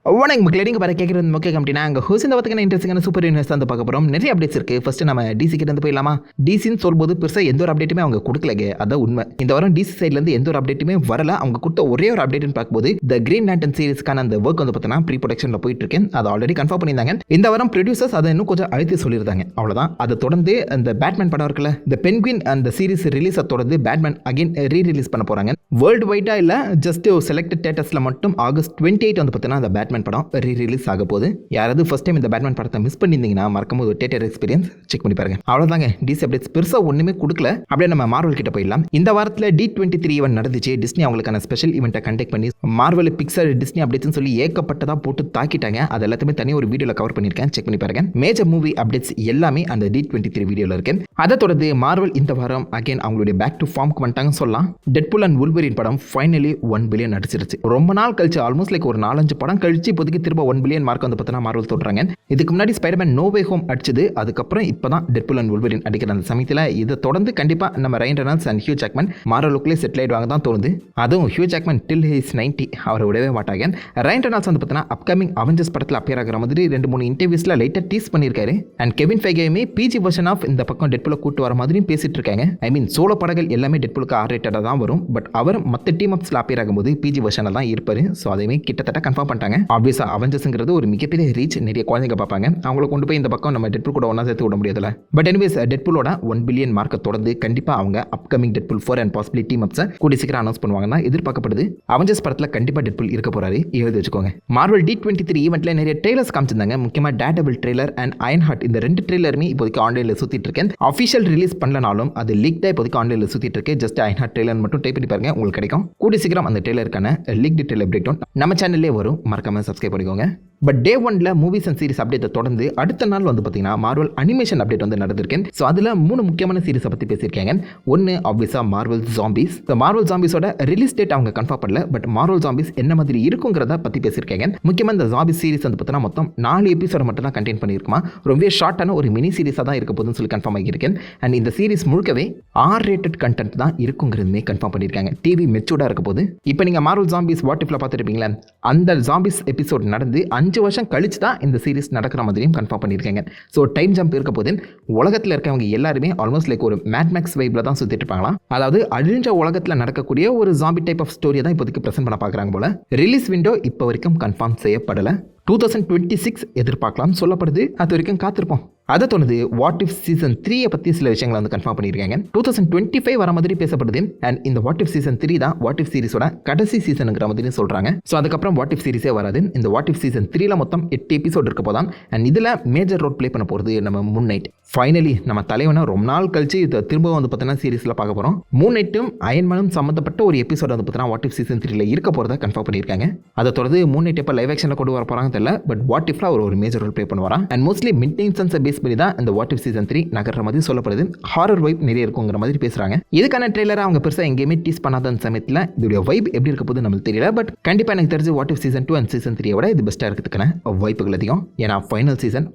வணக்கம் மக்களே, நீங்கள் பாரு கேட்குறது முக்கிய கம்பெனினா அங்கே ஹோஸ் இந்த பார்த்துக்கான இன்ட்ரெஸ்டிங்கான சூப்பர் யூனிவர்ஸ் வந்து பார்க்க போகிறோம். நிறைய அப்டேட்ஸ் இருக்குது. ஃபஸ்ட்டு நம்ம டிசி கிட்ட வந்து போயிடலாமா? டிசின்னு சொல்லும்போது பெருசாக எந்த ஒரு அப்டேட்டுமே அவங்க கொடுக்கலங்க, அதான் உண்மை. இந்த வாரம் டிசி சைட்லேருந்து எந்த ஒரு அப்டேட்டுமே வரல. அவங்க கொடுத்த ஒரே ஒரு அப்டேட்னு பார்க்கும்போது த கிரீன் லேண்டன் சீரிஸ்க்கான அந்த ஒர்க் வந்து பார்த்தீங்கன்னா ப்ரீ ப்ரொடக்ஷனில் போயிட்டு இருக்கேன். அதை ஆல்ரெடி கன்ஃபார்ம் பண்ணியிருந்தாங்க. இந்த வாரம் ப்ரொடியூசர்ஸ் அதை இன்னும் கொஞ்சம் அழுத்தி சொல்லியிருந்தாங்க, அவ்வளோதான். அதை தொடர்ந்து அந்த பேட்மேன் படம் இருக்குல்ல, இந்த பென்குயின் அந்த சீரிஸ் ரிலீஸை தொடர்ந்து பேட்மேன் அகைன் ரீரிலீஸ் பண்ண போகிறாங்க. வேர்ல்டு வைடாக இல்லை, ஜஸ்ட் செலக்டட் தேட்டர்ஸில் மட்டும் ஆகஸ்ட் 28 வந்து பார்த்தீங்கன்னா அந்த பேட்மேன் படம் ரிலீஸ் ஆக போகுது. யாராவது ஃபர்ஸ்ட் டைம் இந்த பேட்மேன் படத்தை மிஸ் பண்ணியிருந்தீங்கன்னா மறக்காம ஒரு தியேட்டர் எக்ஸ்பீரியன்ஸ் செக் பண்ணி பாருங்க. அவ்வளோதாங்க. டிசி அப்டேட்ஸ் பெருசாக ஒன்றுமே கொடுக்கல. அப்படியே நம்ம மார்வல் கிட்ட போயிடலாம். இந்த வாரத்தில் D23 ஈவென்ட் நடந்துச்சு. டிஸ்னி அவங்களுக்கான ஸ்பெஷல் ஈவெண்ட்டை கண்டக்ட் பண்ணி மார்வல் பிக்சர் டிஸ்னி அப்டேட்ஸ்னு சொல்லி ஏகப்பட்டதாக போட்டு தாக்கிட்டாங்க. அது எல்லாத்தையுமே தனியாக ஒரு வீடியோவில் கவர் பண்ணியிருக்கேன், செக் பண்ணி பாருங்க. மேஜர் மூவி அப்டேட்ஸ் எல்லாமே அந்த D23 வீடியோவில் இருக்கு. அதை தொடர்ந்து மார்வல் இந்த வாரம் அகைன் அவங்களுடைய பேக் டு ஃபார்முக்கு வந்துட்டாங்கன்னு சொல்லலாம். டெட்பூல் அண்ட் வுல்வரின் படம் ஃபைனலி 1 பில்லியன் அடிச்சிருச்சு. ரொம்ப நாள் கழிச்சு, ஆல்மோஸ்ட் லைக் ஒரு 4-5 படம் கழிச்சு இப்போதைக்கு திரும்ப 1 பில்லியன் மார்க் வந்து பார்த்தீங்கன்னா மார்வல் தொடுறாங்க. இதுக்கு முன்னாடி ஸ்பைடர்மேன் நோ வே ஹோம் அடிச்சது, அதுக்கப்புறம் இப்போ தான் டெட்பூல் அண்ட் வுல்வரின் அடிக்கிற அந்த சமயத்தில் இதை தொடர்ந்து கண்டிப்பாக நம்ம Ryan Reynolds and Hugh Jackman மார்வலுக்குள்ளே செட்டில் ஆயிடுவாங்க தான் தோணுது. அதுவும் ஹியூ ஜாக்மன் டில் ஹிஸ் 90 அவரை விடவே மாட்டாங்க. ரையன் ரெனால்ட்ஸ் வந்து பார்த்தீங்கன்னா அப்கமிங் அவெஞ்சர்ஸ் படத்தில் அப்பியர் ஆகிற மாதிரி 2-3 இன்டர்வியூஸில் லைட்டாக டீஸ் பண்ணியிருக்காரு. அண்ட் கெவின் ஃபைகேயுமே பிஜி வெர்ஷன் ஆஃப் இந்த பக்கம் டெட்பூலை கூட்டு வர மாதிரியும் பேசிட்டு இருக்காங்க. ஐ மீன் சோலோ படங்கள் எல்லாமே டெட்பூலுக்கு R-rated தான் வரும். பட் அவர் மற்ற டீம் அப்ஸில் அப்பியர் ஆகும்போது பிஜி வெர்ஷனில் தான் இருப்பார். ஸோ அதையுமே கிட்டத்தட்ட கன்ஃபார்ம் பண்ணிட்டாங்க. ஆப்வியஸாக அவெஞ்சர்ஸ்ங்கிறது ஒரு மிகப்பெரிய ரீச், நிறைய குழந்தைங்க பார்ப்பாங்க. அவங்கள கொண்டு போய் இந்த பக்கம் நம்ம டெட்பூல் கூட ஒன்றா சேர்த்து விட முடியாதுல்ல. பட் எனிவேஸ் டெட்பூலோட 1 பில்லியன் மார்க்கை தொடர்ந்து கண்டிப்பாக அவங்க upcoming Deadpool 4 and possibly team அப்ஸை கூடி சீக்கிரம் அனௌன்ஸ் பண்ணுவாங்கன்னா எதிர்பார்க்கப்படுது. அவெஞ்சர்ஸ் படத்தில் கண்டிப்பாக டெட்பூல் இருக்க போறாரு, எழுதி வச்சுக்கோங்க. மார்வல் D23 ஈவெண்ட்ல நிறைய ட்ரெய்லர்ஸ் காமிச்சிருந்தாங்க. முக்கியமாக Daredevil trailer and Ironheart, இந்த 2 ட்ரெய்லருமே இப்போதைக்கு ஆன்லைனில் சுற்றிட்டு இருக்கேன். அஃபிஷியல் ரிலீஸ் பண்ணலனாலும் அது லீக்டாக இப்போதைக்கு ஆன்லைனில் சுற்றிட்டு இருக்கு. ஜஸ்ட் அயன் ஹார்ட் ட்ரெய்லர் மட்டும் டைப் பண்ணி பாருங்க, உங்களுக்கு கிடைக்கும். கூடி சீக்கிரம் அந்த ட்ரெய்லருக்கான லீக்டு ட்ரெய்லர் பிரேக் டவுன் நம்ம சேனல்லே வரும், மறக்காம சப்ஸ்கிரைப் பண்ணிக்கோங்க. பட் டே 1ல மூவிஸ் அண்ட் சீரிஸ் அப்டேட்டை தொடர்ந்து அடுத்த நாள் வந்து பார்த்தீங்கன்னா மார்வல் அனிமேஷன் அப்டேட் வந்து நடந்திருக்கேன். ஸோ அதில் 3 முக்கியமான சீரிஸை பற்றி பேசியிருக்காங்க. ஒன்று ஆப்வியஸாக மார்வல் ஜாம்பிஸ். ஸோ மார்வல் ஜாம்பிஸோட ரிலீஸ் டேட் அவங்க கன்ஃபார்ம் பண்ணல, பட் மார்வல் ஜாம்பிஸ் என்ன மாதிரி இருக்குங்கிறத பற்றி பேசியிருக்காங்க. முக்கியமாக இந்த ஜாம்பிஸ் சீரிஸ் வந்து பார்த்தீங்கன்னா மொத்தம் 4 எபிசோட மட்டும் தான் கண்டெயின் பண்ணியிருக்குமா. ரொம்ப ஷார்ட்டான ஒரு மினி சீரிஸாக தான் இருக்க போதுன்னு சொல்லி கன்ஃபார்ம் ஆகியிருக்கேன். அண்ட் இந்த சீரிஸ் முழுக்கவே R-rated கண்டென்ட் தான் இருக்குங்கிறதுமே கன்ஃபார்ம் பண்ணியிருக்காங்க. டிவி மெச்சூர்டாக இருக்க போது. இப்போ நீங்கள் மார்வல் ஜாம்பிஸ் வாட் இஃப்ல பார்த்துருப்பீங்களா, அந்த ஜாம்பிஸ் எபிசோட் நடந்து 5 வருஷம் கழிச்சு தான் இந்த சீரிஸ் நடக்கிற மாதிரியும் கன்ஃபார்ம் பண்ணியிருக்காங்க. ஸோ டைம் ஜம்ப் இருக்க போது உலகத்தில் இருக்கவங்க எல்லாருமே ஆல்மோஸ்ட் லைக் ஒரு மேட் மேக்ஸ் வைப்ல தான் சுற்றிட்டு இருப்பாங்களா. அதாவது அழிஞ்ச உலகத்தில் நடக்கக்கூடிய ஒரு ஜாம்பி டைப் ஆஃப் ஸ்டோரியை தான் இப்போதைக்கு ப்ரெசென்ட் பண்ண பார்க்குறாங்க போல. ரிலீஸ் விண்டோ இப்போ வரைக்கும் கன்ஃபார்ம் செய்யப்படலை. 2026 எதிர்பார்க்கலாம் சொல்லப்படுது. அது வரைக்கும் காத்திருப்போம். அதை தோணுது வாட் இஃப் சீசன் 3 பற்றி சில விஷயங்களை வந்து கன்ஃபார்ம் பண்ணியிருக்காங்க. 2025 வர மாதிரி பேசப்படுது. அண்ட் இந்த வாட் இஃப் சீசன் 3 தான் வாட் இஃப் சீரிஸோட கடைசி சீசனுங்கிற மாதிரி சொல்கிறாங்க. ஸோ அதுக்கப்புறம் வாட் இஃப் சீரிஸே வராது. இந்த வாட் இஃப் சீசன் 3ல மொத்தம் 8 எபிசோட் இருக்க போதான். அண்ட் இதில் மேஜர் ரோல் ப்ளே பண்ண போகிறது நம்ம மூன் நைட். ஃபைனலி நம்ம தலைவனை ரொம்ப நாள் கழிச்சு இதை திரும்ப வந்து பார்த்தீங்கன்னா சீரிஸில் பார்க்க போகிறோம். மூன் நைட்டும் அயன்மேனும் சம்மந்தப்பட்ட ஒரு எபிசோட் வந்து பார்த்தீங்கன்னா வாட் இஃப் சீசன் 3ல இருக்க போகிறத கன்ஃபார்ம் பண்ணியிருக்காங்க. அதை தொடர்ந்து மூன் நைட் எப்போ லைவ் ஆக்ஷனில் கொண்டு வர போகிறாங்க தெரியல. பட் வாட் இஃப்ல ஒரு மேஜர் ரோல் ப்ளே பண்ணுவாரா. அண்ட் மோஸ்ட்லி மிட் இன்சன்ஸை பேஸ் பண்ணி தான் இந்த வாட் இஃப் சீசன் 3 நகர்ற மாதிரி சொல்லப்படுது. ஹாரர் வைப் நிறைய இருக்குங்கிற மாதிரி பேசுறாங்க. இதுக்கான ட்ரெய்லரை அவங்க பெருசாக எங்கேயுமே டீஸ் பண்ணாத சமயத்தில் இதோட வைப் எப்படி இருக்க போது நம்மளுக்கு தெரியல. பட் கண்டிப்பாக எனக்கு தெரிஞ்சு what if season 2 and season 3 விட இது பெஸ்ட்டாக இருக்கிறதுக்கான வாய்ப்புகள் அதிகம். ஏன்னா ஃபைனல்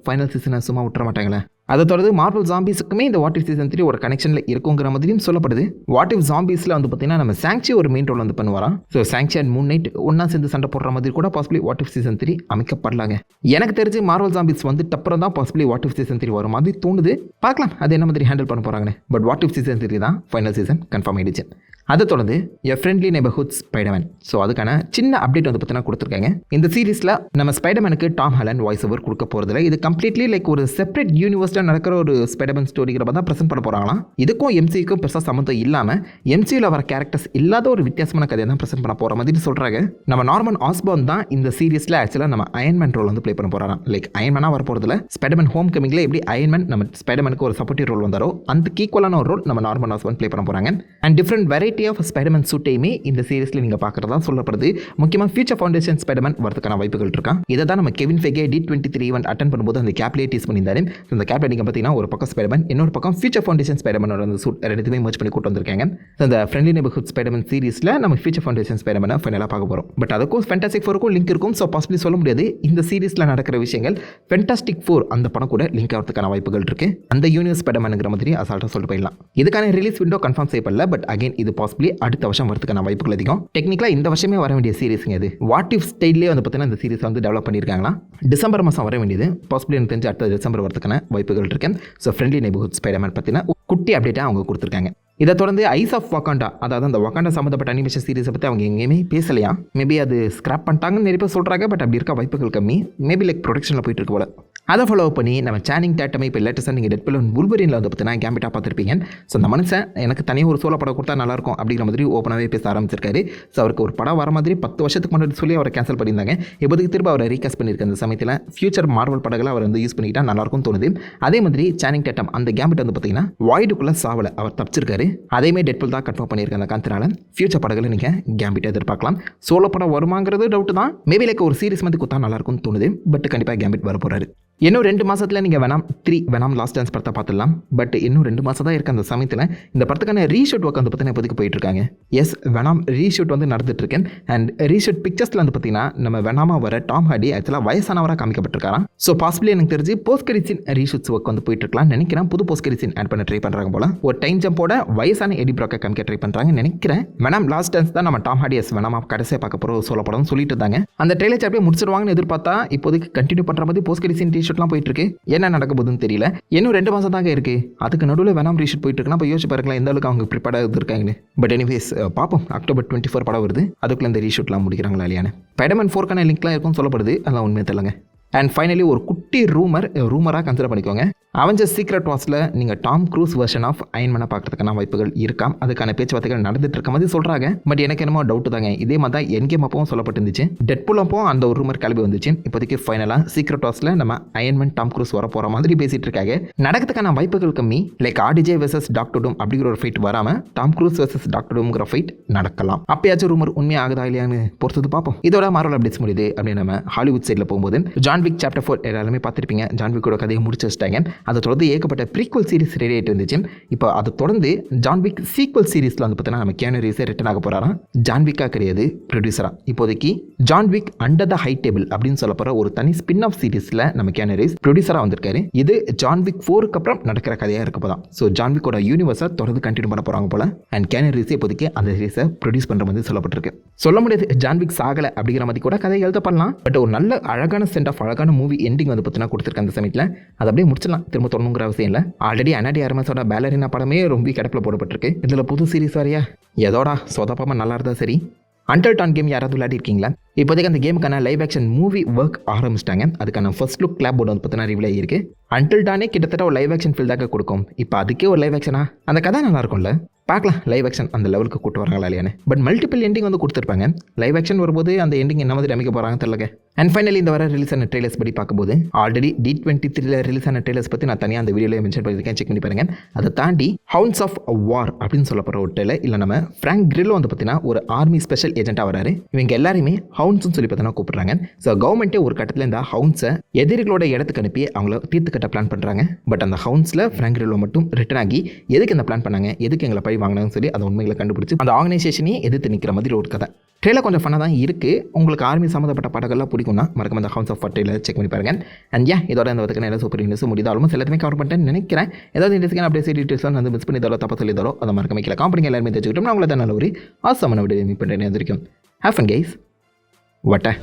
சீசனை சும்மா விட்டுற மாட்டாங்களே. அதை தொடர்ந்து மார்வல் ஜாம்பிஸுக்குமே இந்த வாட் இஃப் சீசன் 3 ஒரு கனெக்ஷனில் இருக்குங்கிற மாதிரியும் சொல்லப்படுது. வாட் இஃப் ஜாம்பிஸில் வந்து பார்த்தீங்கன்னா நம்ம சாங்சி ஒரு மெயின் ரோல் வந்து பண்ணுவாராம். So Shang Chi and Moon Knight ஒன்றா சேர்ந்து சண்டை போடுற மாதிரி கூட பாசிபிளி வாட் இஃப் சீசன் 3 அமைக்கப்படலாங்க. எனக்கு தெரிஞ்சு மார்வல் ஜாம்பிஸ் வந்து அப்புறம் தான் பாசிபிளி வாட் இஃப் சீசன் 3 வரும் மாதிரி தோணுது. பார்க்கலாம் அது என்ன மாதிரி ஹேண்டில் பண்ண போகிறாங்கன்னு. பட் வாட் இஃப் சீசன் 3 தான் ஃபைனல் சீசன் கன்ஃபார்ம் ஆயிடுச்சு. அதை தொடர்ந்து எ ஃப்ரெண்ட்லி நெய்பர்ஹுட் ஸ்பைடர்மேன். ஸோ அதுக்கான சின்ன அப்டேட் வந்து பார்த்தீங்கன்னா கொடுத்துருக்காங்க. இந்த சீரிஸில் நம்ம ஸ்பைடர்மேனுக்கு டாம் ஹாலண்ட் வாய்ஸ் ஓவர் கொடுக்க போகிறதில்ல. இது கம்ப்ளீட்லி லைக் ஒரு செப்பரேட் யூனிவர்ஸில் நடக்கிற ஒரு ஸ்பைடர்மேன் ஸ்டோரிங்கிற தான் ப்ரெசென்ட் பண்ண போகிறாங்களாம். இதுக்கும் எம்சிக்கும் பெருசாக சம்மந்தம் இல்லாமல் எம்சியில் வர கேரக்டர்ஸ் இல்லாத ஒரு வித்தியாசமான கதையை தான் ப்ரெசென்ட் பண்ண போகிற மாதிரி சொல்கிறாங்க. நம்ம நார்மன் ஆஸ்பார்ன் தான் இந்த சீரிஸில் ஆக்சுவலாக நம்ம அயன்மேன் ரோல் வந்து ப்ளே பண்ண போகிறாராம். லைக் அயன்மேனாக வர போகிறதுல ஸ்பைடர்மேன் ஹோம் கமிங்கில் எப்படி அயன்மேன் நம்ம ஸ்பைடர்மேனுக்கு ஒரு சப்போர்ட்டிவ் ரோல் வந்தாரோ அந்த ஈக்குவலான ஒரு ரோல் நம்ம நார்மன் ஆஸ்பார்ன் ப்ளே பண்ண போகிறாங்க. And different variety of Spider Man சூட்டையுமே இந்த சீரிஸில் நீங்கள் பார்க்குறதா சொல்லப்படுது. முக்கியமாக ஃபியூச்சர் ஃபவுண்டேஷன் ஸ்பைடர்மேன் வரதுக்கான வாய்ப்புகள் இருக்கான். இதை தான் நம்ம Kevin Feige D23 event attend பண்ணும்போது அந்த கேப்லேயே டீஸ் பண்ணியிருந்தாரு. இந்த கேப்ல நீங்கள் பார்த்தீங்கன்னா ஒரு பக்கம் ஸ்பைடர்மேன், இன்னொரு பக்கம் ஃபியூச்சர் ஃபவுண்டேஷன் ஸ்பைடர்மேனோட அந்த சூட் ரெண்டுமே மர்ஜ் பண்ணி கூட்டு வந்திருக்காங்க. இந்த ஃப்ரெண்ட்லி நெய்பர்ஹுட் ஸ்பைடர்மேன் சீரிஸில் நம்ம ஃபியூச்சர் ஃபவுண்டேஷன் ஸ்பைடர்மேனை ஃபைனலாக பார்க்க போகிறோம். பட் அதுக்கும் ஃபேண்டாஸ்டிக் 4க்கும் லிங்க் இருக்கும். ஸோ பாசிபிளி சொல்ல முடியாது இந்த சீரிஸில் நடக்கிற விஷயங்கள் ஃபேண்டாஸ்டிக் 4 அந்த படம் கூட லிங்க் ஆகிறதுக்கான வாய்ப்புகள் இருக்குது. அந்த யூனிவர்ஸ் ஸ்பைடர்மேனுங்கிற மாதிரி அசால்ட்டாக சொல்லிட்டு போயிடலாம். இதுக்கான ரிலீஸ் விண்டோ கன்ஃபார்ம் செய்யப்படல. பட் அகைன் இது பாசிபிள் பாசிபிளி அடுத்த வருஷம் வரதுக்கான வாய்ப்புகள் அதிகம். டெக்னிக்கலாக இந்த வருஷமே வர வேண்டிய சீரிஸுங்க இது. வாட் இஃப் ஸ்டைல்லே வந்து பார்த்தீங்கன்னா இந்த சீரிஸ் வந்து டெவலப் பண்ணியிருக்காங்களா. டிசம்பர் மாதம் வர வேண்டியது, பாசிபிளி எனக்கு தெரிஞ்சு அடுத்த டிசம்பர் வரதுக்கான வாய்ப்புகள் இருக்கு. ஸோ ஃப்ரெண்ட்லி நெய்பர்ஹுட் ஸ்பைடர்மேன் பற்றின குட்டி அப்டேட்டாக அவங்க கொடுத்துருக்காங்க. இதை தொடர்ந்து ஐஸ் ஆஃப் வக்காண்டா, அதாவது அந்த வக்காண்டா சம்மந்தப்பட்ட அனிமேஷன் சீரிஸை பற்றி அவங்க எங்கேயுமே பேசலையா. மேபி அது ஸ்கிராப் பண்ணிட்டாங்கன்னு நிறைய பேர் சொல்கிறாங்க. பட் அப்படி இருக்க வாய்ப்புகள் கம்மி. மேபி லைக் ப்ரொடக்ஷனில் போயிட்டு இருக்கு போல. அதை ஃபாலோ பண்ணி நம்ம சேனிங் டேட்டமை இப்போ லேட்டஸ்ட்டாக நீங்கள் டெட்புல் அண்ட் வுல்வரினில் வந்து பார்த்தீங்கன்னா கேம்பிட்டாக பார்த்துருப்பீங்க. ஸோ அந்த மனுஷன் எனக்கு தனியாக ஒரு சோலோ படம் கொடுத்தா நல்லாயிருக்கும் அப்படிங்கிற மாதிரி ஓப்பனாகவே பேச ஆரம்பிச்சிருக்காரு. ஸோ அவருக்கு ஒரு படம் வர மாதிரி 10 வருஷத்துக்கு முன்னாடி சொல்லி அவரை கேன்சல் பண்ணியிருந்தாங்க. இப்போதைக்கு திரும்ப அவரை ரீகாஸ்ட் பண்ணியிருக்க அந்த சமயத்தில் ஃபியூச்சர் மார்வல் படங்களை அவர் வந்து யூஸ் பண்ணிக்கிட்டா நல்லாயிருக்கும் தோணுது. அதே மாதிரி சேனிங் டேட்டம் அந்த கேம்பிட் வந்து பார்த்தீங்கன்னா வாய்டுக்குள்ளே சாவலை அவர் தப்பிச்சிருக்காரு. அதேமாதிரி டெட்புல் தான் கன்ஃபார்ம் பண்ணியிருக்காங்க. அந்த காரணத்தினால ஃபியூச்சர் படங்களை நீங்கள் கேம்பிட்டை எதிர்பார்க்கலாம். சோலோ படம் வருமாங்கிறது டவுட் தான். மேபி லைக் ஒரு சீரிஸ் வந்து கொடுத்தா நல்லாயிருக்கும்னு தோணுது. பட் கண்டிப்பாக கேம்பிட் வர போகிறாரு. இன்னும் 2 மாதத்தில் நீங்கள் வெனாம் 3 வெனாம் லாஸ்ட் டான்ஸ் படத்தை பார்த்துடலாம். பட் இன்னும் 2 மாதம் தான் இருக்குது. அந்த சமயத்தில் இந்த படத்துக்கான ரீஷூட் ஒர்க் வந்து பார்த்தீங்கன்னா இப்போதைக்கு போயிட்டுருக்காங்க. எஸ், வெனாம் ரீஷூட் வந்து நடந்துட்டுருக்கேன். அண்ட் ரீஷூட் பிக்சர்ஸில் வந்து பார்த்தீங்கன்னா நம்ம வெனாமாக வர டாம் ஹார்டி ஆக்சுவலாக வயசானவராக காமிக்கப்பட்டிருக்காராம். ஸோ பாசிபிளி எனக்கு தெரிஞ்சு post credit scene reshoots work வந்து போயிட்டுருக்கலாம் நினைக்கிறேன். புது போஸ்ட் கிரெடிட் சீன் ஆட் பண்ண ட்ரை பண்ணுறாங்க போல. ஒரு டைம் ஜம்போட வயசான எடி ப்ராக்கை காமிக்க ட்ரை பண்ணுறாங்க நினைக்கிறேன். வெனாம் லாஸ்ட் டான்ஸ் தான் நம்ம டாம் ஹார்டி எஸ் வெனாமா கடைசியாக பார்க்க போகிற சொல்ல படம்னு சொல்லிட்டு இருந்தாங்க. அந்த ட்ரெயிலர் அப்படியே முடிச்சிருவாங்கன்னு எதிர்பார்த்தா இப்போதைக்கு கண்டினியூ பண்ணுற மாதிரி போஸ்ட் கிரெடிட் சீன் ரீஷூட்லாம் போயிட்டு இருக்கு. என்ன நடக்க போகுதுன்னு தெரியல. இன்னும் 2 மாதம் தாங்க இருக்கு. அதுக்கு நடுவில் வெனாம் ரீஷூட் போயிட்டு இருக்குன்னா இப்போ யோசிச்சு பாருங்களேன் எந்த அளவுக்கு அவங்க ப்ரிப்பேர்டாக இருக்காங்கன்னு. பட் எனிவேஸ் பார்ப்போம். October 24 படம் வருது. அதுக்குள்ள இந்த ரீஷூட்லாம் முடிக்கிறாங்களா இல்லையான்னு. Spider-Man 4க்கான லிங்க்லாம் இருக்கும்னு சொல்லப்படுது. அதெல்லாம் உண்மையை தெரியலங்க. அண்ட் ஃபைனலி ஒரு குட்டி ரூமராக கன்சிடர் பண்ணிக்கோங்க. அவெஞ்சர்ஸ் சீக்ரெட் வார்ஸில் நீங்கள் டாம் க்ரூஸ் வெர்ஷன் ஆஃப் அயன்மேனை பார்க்கறதுக்கான வாய்ப்புகள் இருக்காம். அதுக்கான பேச்சுவார்த்தைகள் நடந்துட்டு இருக்க மாதிரி சொல்கிறாங்க. பட் எனக்கு என்னமோ டவுட்டு தாங்க. இதே மாதிரி தான் என்கேம் அப்பவும் சொல்லப்பட்டிருந்துச்சு. டெட்புல் அப்போ அந்த ஒரு ரூமர் கிளம்பி வந்துச்சு. இப்போதைக்கு ஃபைனலாக சீக்ரெட் வார்ஸில் நம்ம அயன்மேன் டாம் க்ரூஸ் வர போகிற மாதிரி பேசிகிட்டு இருக்காங்க. நடக்கிறதுக்கான வாய்ப்புகள் கம்மி. Like RDJ versus Doctor Doom அப்படிங்கிற ஒரு ஃபைட் வராமல் டாம் க்ரூஸ் வெர்சஸ் டாக்டர் டூம்ங்கிற ஃபைட் நடக்கலாம். அப்பயாச்சும் ரூமர் உண்மையாக ஆகுதா இல்லையான்னு பொறுத்தது பார்ப்போம். இதோட மார்வல் அப்டேட்ஸ் முடியுது அப்படின்னு நம்ம ஹாலிவுட் சைடில் போகும்போது ஜான் விக் சாப்டர் 4 எல்லாருமே பார்த்துருப்பீங்க. ஜான் விக்கோட கதையை முடிச்சு வச்சிட்டாங்க. அதை தொடர்ந்து ஏகப்பட்ட ப்ரீக்வல் சீரிஸ் ரெடி ஆகிட்டு இருந்துச்சு. இப்போ அதை தொடர்ந்து ஜான் விக் சீக்வல் சீரிஸில் வந்து பார்த்தீங்கன்னா நம்ம கியானு ரீவ்ஸ் ரிட்டர்ன் ஆக போகிறாராம். ஜான் விக்கா கிடையாது, ப்ரொடியூசரா. இப்போதைக்கு John Wick under the high table அப்படின்னு சொல்ல போகிற ஒரு தனி ஸ்பின் ஆஃப் சீரிஸில் நம்ம கியானு ரீவ்ஸ் ப்ரொடியூசராக வந்திருக்காரு. இது ஜான் விக் 4க்கு அப்புறம் நடக்கிற கதையாக இருக்க போதான். ஸோ ஜான் விக்கோட யூனிவர்ஸை தொடர்ந்து கண்டினியூ பண்ண போகிறாங்க போல. அண்ட் கியானு ரீவ்ஸ் இப்போதைக்கு அந்த சீரிஸை ப்ரொடியூஸ் பண்ணுற மாதிரி சொல்லப்பட்டிருக்கு. சொல்ல முடியாது ஜான் விக் சாகலை அப்படிங்கிற மாதிரி கூட கதை எழுத பண்ணலாம். பட் ஒரு நல்ல அழகான சென்ட் ஆஃப் அழகான மூவி எண்டிங் வந்து பார்த்தீங்கன்னா கொடுத்துருக்க அந்த சமயத்தில் அதை அப்படியே முடிச்சிடலாம். திரும்ப தொடணுங்கிற அவசியம் இல்லை. ஆல்ரெடி அனாடி ஆர்மஸோட பேலரினா படமே ரொம்ப கிடப்பில் போடப்பட்டிருக்கு. இதில் புது சீரிஸ் வரையா எதோடா சொதப்பாமல் நல்லா இருந்தா சரி. அண்டர் டான் கேம் யாராவது விளையாடி இருக்கீங்களா? இப்போதைக்கு அந்த கேமுக்கான லைவ் ஆக்ஷன் மூவி ஒர்க் ஆரம்பிச்சிட்டாங்க. அதுக்கான ஃபர்ஸ்ட் லுக் கிளாப் போர்டு வந்து பார்த்தீங்கன்னா ரிவீல் ஆகிருக்கு. அண்டர் டானே கிட்டத்தட்ட ஒரு லைவ் ஆக்ஷன் ஃபீல் தாக்க கொடுக்கும். இப்போ அதுக்கே ஒரு லைவ் ஆக்ஷனா? அந்த கதை நல்லா இருக்கும்ல. பார்க்கலாம் லைவ் ஆக்ஷன் அந்த லெவலுக்கு கூட்டு வராங்களா இல்லையானு. பட் மல்டிபிள் எண்டிங் வந்து கொடுத்துருப்பாங்க. லைவ் ஆக்ஷன் வரும்போது அந்த எண்டிங் என்ன மாதிரி அமைக்க போகிறாங்க தெரியல. அண்ட் ஃபைனலி இந்த வர ரிலீஸ் ஆன ட்ரெய்லர்ஸ் படி பார்க்கும்போது ஆல்ரெடி D23 ரிலீஸ் ஆன ட்ரெய்லர்ஸ் பற்றி நான் தனியாக அந்த வீடியோவில் மென்ஷன் பண்ணியிருக்கேன். செக் பண்ணி பாருங்க. அதை தாண்டி ஹவுன்ஸ் ஆஃப் வார் அப்படின்னு சொல்லப்படுற ஒரு ட்ரெய்லர் இல்லை நம்ம ஃப்ராங்க் கிரில்லோ வந்து பார்த்தீங்கன்னா ஒரு ஆர்மி ஸ்பெஷல் ஏஜென்ட்டாக வராரு. இவங்க எல்லாருமே ஹவுன்ஸ்னு சொல்லி பார்த்தீங்கன்னா கூப்பிடுறாங்க. ஸோ கவர்மெண்ட்டே ஒரு கட்டத்தில் இந்த ஹவுன்ஸை எதிரிகளோட இடத்துக்கு அனுப்பி அவங்கள தீர்த்து கட்ட பிளான் பண்ணுறாங்க. பட் அந்த ஹவுன்ஸில் ஃப்ராங்க் கிரில்லோ மட்டும் ரிட்டர்ன் ஆகி எதுக்கு இந்த பிளான் பண்ணாங்க, எதுக்கு எங்களை பழி வாங்கினாங்கன்னு சொல்லி அதை உண்மைகளை கண்டுபிடிச்சு அந்த ஆர்கனைசேஷனையே எதிர்த்து நிற்கிற மாதிரி ஒரு கதை. ட்ரெயிலர் கொஞ்சம் ஃபன்னாக தான் இருக்குது. உங்களுக்கு ஆர்மி சம்மந்தப்பட்ட படங்கள்லாம் பிடிக்கும்னா மறக்காம அந்த Hounds of War trailer check பண்ணி பாருங்க. அண்ட் இதோட இந்த வதக்கான எல்லா சூப்பர் நியூஸ் முடியுது. ஆல்மோஸ்ட் எல்லாத்தையுமே கவர் பண்ணிட்டேன்னு நினைக்கிறேன். ஏதாவது இன்ட்ரெஸ்டிங்கான அப்படியே டீட்டெயில்ஸ் வந்து மிஸ் பண்ணி தரோ தப்பா சொல்லி தரோ அதை மறக்காம வைக்கல. காம்பனிங்க எல்லாருமே தெரிஞ்சுக்கிட்டோம். நான் உங்களை தான் நல்ல ஒரு ஆசமான வீடியோ மீட் பண்ணுறேன். வந்திருக்கும். Have fun guys. வட்ட